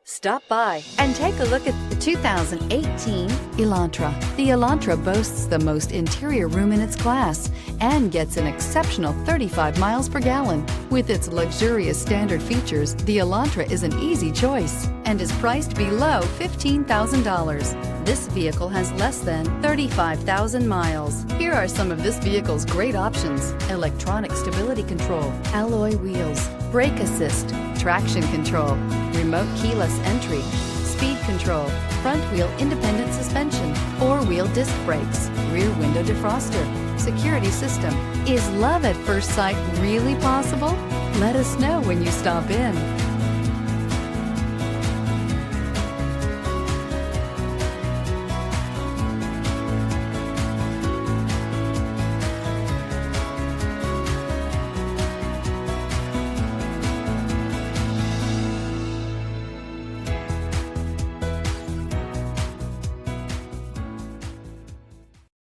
Stop by and take a look at the 2018 Elantra. The Elantra boasts the most interior room in its class and gets an exceptional 35 miles per gallon. With its luxurious standard features, the Elantra is an easy choice and is priced below $15,000. This vehicle has less than 35,000 miles. Here are some of this vehicle's great options: electronic stability control, alloy wheels, brake assist, traction control, remote keyless entry, speed control, front wheel independent suspension, four-wheel disc brakes, rear window defroster, security system. Is love at first sight really possible? Let us know when you stop in.